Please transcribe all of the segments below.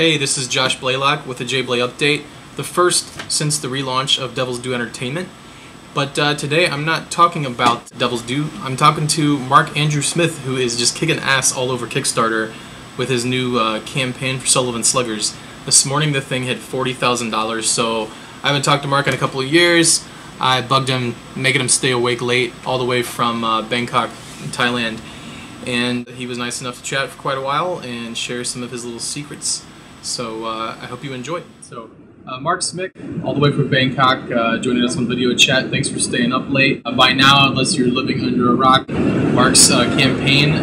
Hey, this is Josh Blaylock with the J-Blay Update, the first since the relaunch of Devil's Due Entertainment. But today I'm not talking about Devil's Due, I'm talking to Mark Andrew Smith, who is just kicking ass all over Kickstarter with his new campaign for Sullivan Sluggers. This morning the thing hit $40,000, so I haven't talked to Mark in a couple of years. I bugged him, making him stay awake late, all the way from Bangkok, Thailand. And he was nice enough to chat for quite a while and share some of his little secrets. So I hope you enjoy. So Mark Smith, all the way from Bangkok, joining us on video chat. Thanks for staying up late. By now, unless you're living under a rock, Mark's campaign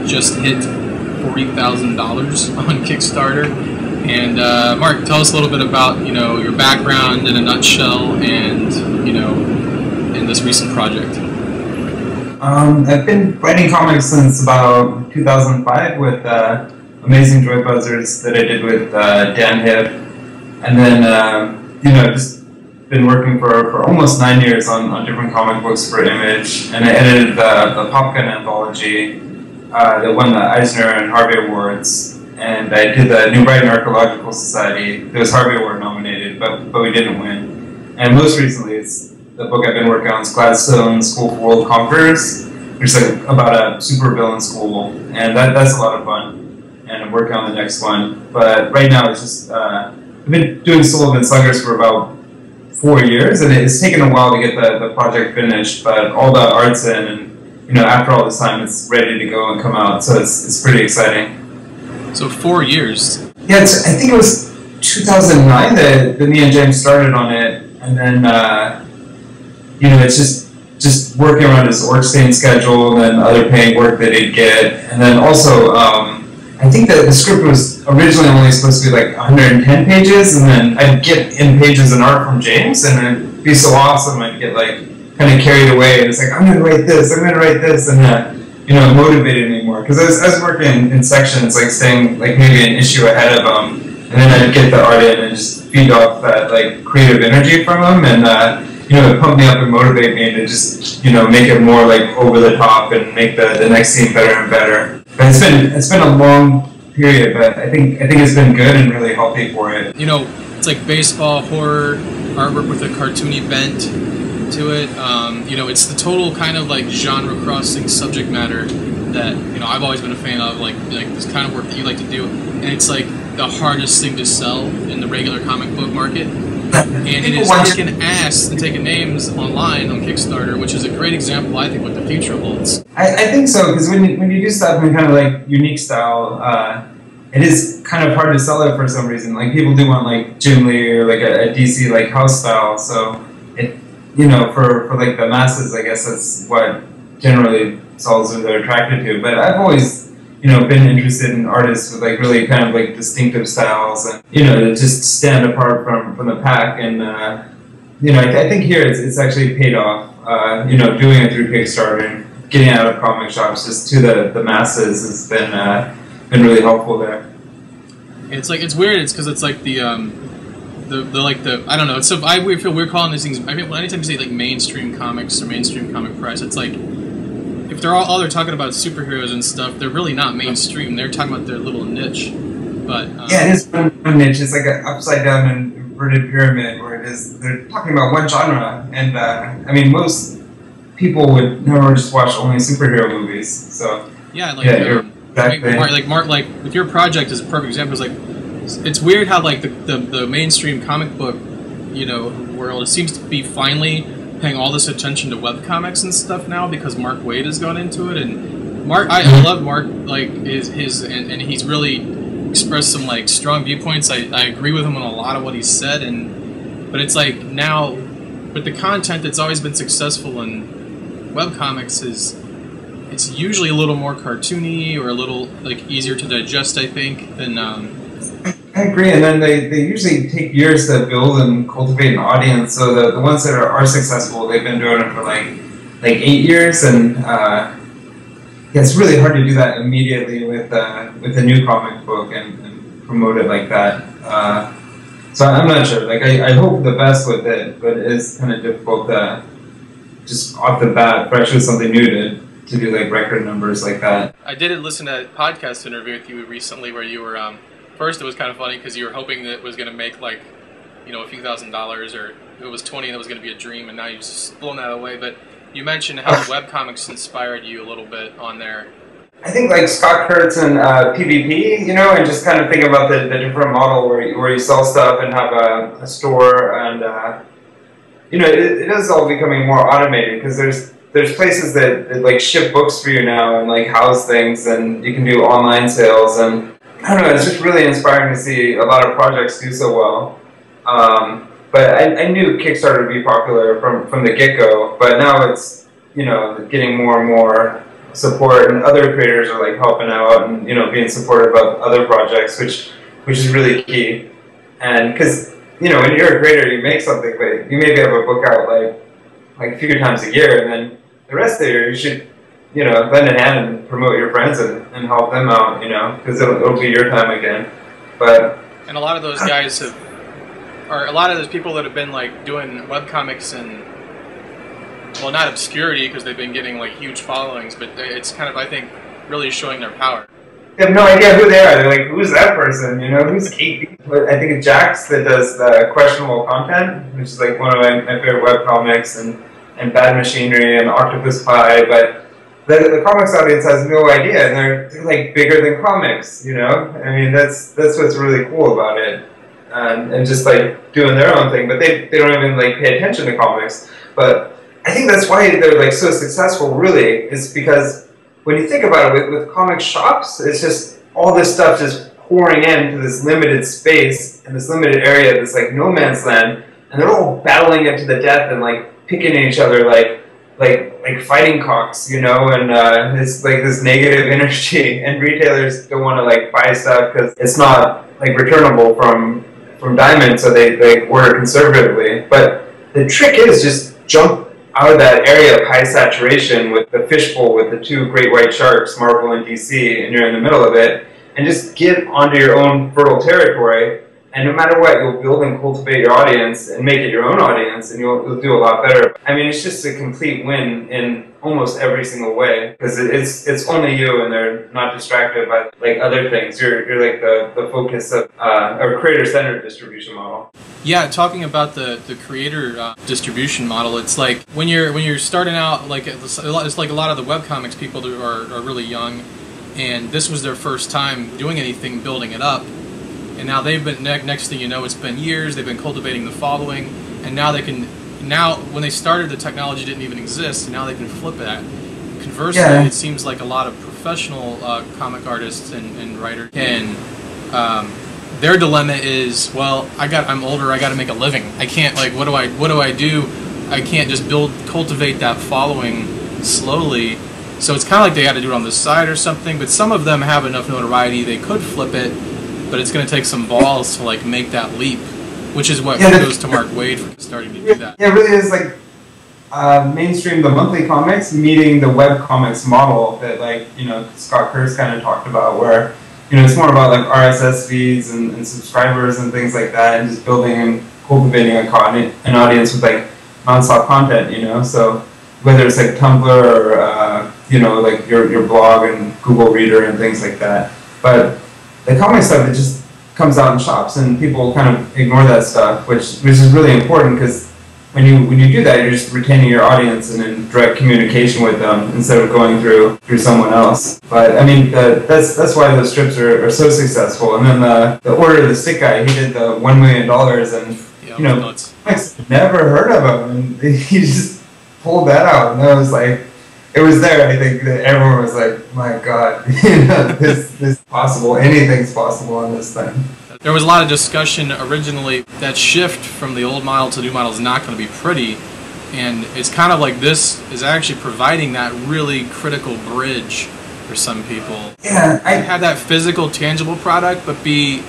just hit $40,000 on Kickstarter. And Mark, tell us a little bit about your background in a nutshell, and in this recent project. I've been writing comics since about 2005 with Amazing Joy Buzzers that I did with Dan Hipp, and then just been working for almost 9 years on different comic books for Image, and I edited the Popgun anthology that won the Eisner and Harvey Awards, and I did the New Brighton Archaeological Society that was Harvey Award nominated, but we didn't win. And most recently, it's the book I've been working on is Gladstone School for World Conquerors, which is about a supervillain school, and that's a lot of fun. And I'm working on the next one. But right now, it's just I've been doing Sullivan Sluggers for about 4 years, and it's taken a while to get the project finished. But all the art's in, and after all this time, it's ready to go and come out. So it's pretty exciting. So 4 years. Yeah, I think it was 2009 that me and James started on it, and then. It's just working around his Orkstein schedule and then other paying work that he'd get. And then also, I think that the script was originally only supposed to be like 110 pages, and then I'd get in pages and art from James, and it'd be so awesome, I'd get kind of carried away. And it's like, I'm going to write this, and it motivated me more. Because I was working in sections, staying maybe an issue ahead of him, and then I'd get the art in and just feed off that creative energy from him, and it pumped me up and motivate me to just, make it more over the top and make the next scene better and better. But it's been a long period, but I think it's been good and really healthy for it. It's like baseball, horror, artwork with a cartoony bent to it. It's the total kind of genre-crossing subject matter that, I've always been a fan of, like this kind of work that you like to do. And it's the hardest thing to sell in the regular comic book market. And it is kicking ass and taking names online on Kickstarter, which is a great example, I think, what the future holds. I think so, because when you do stuff in kind of unique style, it is kind of hard to sell it for some reason. People do want Jim Lee or a DC house style, so it for the masses, I guess that's what generally sells or they're attracted to. But I've always been interested in artists with really kind of distinctive styles, and that just stand apart from the pack. And I think here it's actually paid off. Doing it through Kickstarter and getting out of comic shops just to the masses has been really helpful there. It's weird. It's because it's the I don't know. It's so I feel weird calling these things. I mean, anytime you say mainstream comics or mainstream comic press, it's if they're all they're talking about superheroes and stuff, they're really not mainstream. They're talking about their little niche. But yeah, it is one niche. It's an upside down and inverted pyramid where they're talking about one genre, and I mean most people would never just watch only superhero movies. So yeah, Mark, with your project is a perfect example. It's weird how the mainstream comic book world, it seems to be finally paying all this attention to webcomics and stuff now because Mark Waid has gone into it, and Mark, I love Mark, and he's really expressed some strong viewpoints. I agree with him on a lot of what he said, but it's now, but the content that's always been successful in webcomics it's usually a little more cartoony or a little easier to digest, I think, than I agree, and then they usually take years to build and cultivate an audience. So the ones that are successful, they've been doing it for 8 years, and it's really hard to do that immediately with a new comic book and promote it like that. So I'm not sure. I hope the best with it, but it is kind of difficult to just off the bat, fresh with something new to do record numbers like that. I did listen to a podcast interview with you recently where you were first it was kind of funny because you were hoping that it was going to make like, you know, a few $1,000s, or if it was 20 and it was going to be a dream, and now you've just blown that away. But you mentioned how the webcomics inspired you a little bit on there. I think like Scott Kurtz and PvP, you know, and just kind of think about the different model where you sell stuff and have a store, and you know, it is all becoming more automated because there's places that like ship books for you now and like house things, and you can do online sales, and I don't know, it's just really inspiring to see a lot of projects do so well. But I knew Kickstarter would be popular from the get-go, but now it's, you know, getting more and more support, and other creators are like helping out and, you know, being supportive of other projects, which is really key. And because, you know, when you're a creator, you make something, but you maybe have a book out like a few times a year, and then the rest of the year you should, you know, lend a hand and promote your friends and help them out, you know, because it'll be your time again. But and a lot of those guys or a lot of those people that have been like doing webcomics and, well, not obscurity because they've been getting like huge followings, but it's kind of, I think, really showing their power. They have no idea who they are. They're like, who's that person? You know, who's Kate? I think it's Jax that does the questionable content, which is like one of my favorite webcomics, and Bad Machinery and Octopus Pie, but the comics audience has no idea, and they're like bigger than comics, you know? I mean, that's what's really cool about it. And just like doing their own thing, but they don't even like pay attention to comics. But I think that's why they're like so successful, really, is because when you think about it, with comic shops, it's just all this stuff just pouring into this limited space and this limited area that's like no man's land, and they're all battling it to the death and like picking at each other like fighting cocks, you know, and it's like this negative energy, and retailers don't want to like buy stuff because it's not like returnable from Diamond, so they order conservatively. But the trick is just jump out of that area of high saturation with the fishbowl with the two great white sharks, Marvel and DC, and you're in the middle of it, and just get onto your own fertile territory. And no matter what, you'll build and cultivate your audience and make it your own audience, and you'll do a lot better. I mean, it's just a complete win in almost every single way, because it's only you, and they're not distracted by like other things. You're like the focus of a creator-centered distribution model. Yeah, talking about the creator distribution model, it's like when you're starting out, like it's like a lot of the webcomics people are really young, and this was their first time doing anything, building it up. And now they've been, next thing you know, it's been years, they've been cultivating the following, and now they can, when they started, the technology didn't even exist, and now they can flip that. Conversely, It seems like a lot of professional comic artists and writers can, their dilemma is, well, I'm older, I gotta make a living. I can't, like, what do I do? I can't just cultivate that following slowly. So it's kind of like they gotta do it on the side or something, but some of them have enough notoriety, they could flip it, but it's going to take some balls to like make that leap, which is what goes to Mark Waid for starting to do that. Yeah, it really is like mainstream the monthly comics meeting the web comics model that, like, you know, Scott Kurtz kind of talked about, where, you know, it's more about like RSS feeds and subscribers and things like that, and just building and cultivating an audience with like nonstop content, you know. So whether it's like Tumblr or you know, like your blog and Google Reader and things like that, but the comic stuff, it just comes out in shops, and people kind of ignore that stuff, which is really important, because when you do that, you're just retaining your audience and in direct communication with them instead of going through someone else. But I mean, that's why those strips are so successful. And then the Order of the Stick guy, he did the $1 million, and you know, I never heard of him, and he just pulled that out, and I was like, it was there. I think that everyone was like, "My God, you know, this is possible. Anything's possible on this thing." There was a lot of discussion originally that shift from the old model to the new model is not going to be pretty, and it's kind of like this is actually providing that really critical bridge for some people. Yeah, have that physical, tangible product, but be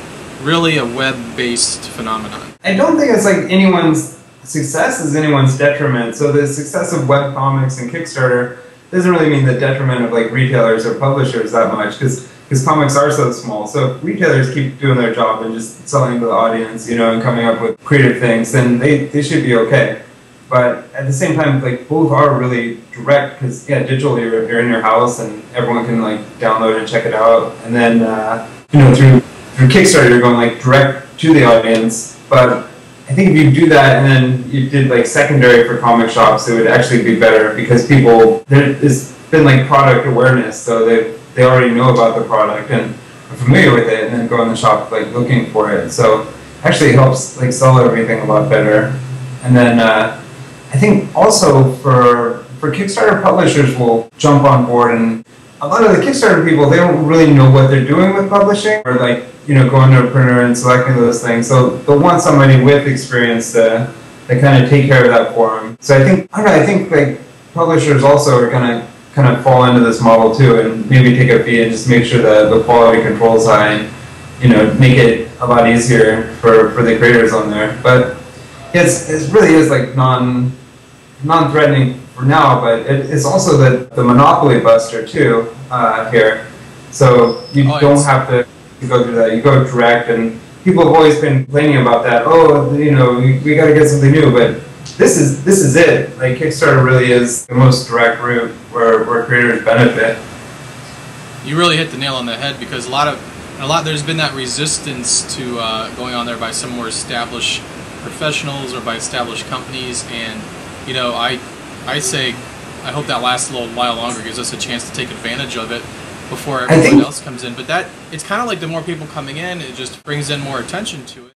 really a web-based phenomenon. I don't think it's like anyone's success is anyone's detriment. So the success of webcomics and Kickstarter doesn't really mean the detriment of like retailers or publishers that much, because comics are so small. So if retailers keep doing their job and just selling to the audience, you know, and coming up with creative things, then they should be okay. But at the same time, like, both are really direct, because yeah, digitally you're in your house and everyone can like download and check it out, and then you know, through through Kickstarter, you're going like direct to the audience. But I think if you do that and then you did like secondary for comic shops, it would actually be better because people, there's been like product awareness, so they already know about the product and are familiar with it, and then go in the shop like looking for it. So actually it helps like sell everything a lot better. And then I think also for Kickstarter, publishers will jump on board, and a lot of the Kickstarter people, they don't really know what they're doing with publishing, or like, you know, going to a printer and selecting those things. So they'll want somebody with experience to kind of take care of that for them. So I think like publishers also are going to kind of fall into this model too, and maybe take a fee and just make sure that the quality control's high, you know, make it a lot easier for the creators on there. But it really is like non-threatening for now, but it's also the monopoly buster too here. So you don't have to go through that. You go direct, and people have always been complaining about that. Oh, you know, we got to get something new, but this is it. Like Kickstarter really is the most direct route where creators benefit. You really hit the nail on the head, because there's been that resistance to going on there by some more established professionals or by established companies, and you know, I say I hope that lasts a little while longer, gives us a chance to take advantage of it before everyone else comes in. But it's kind of like the more people coming in, it just brings in more attention to it.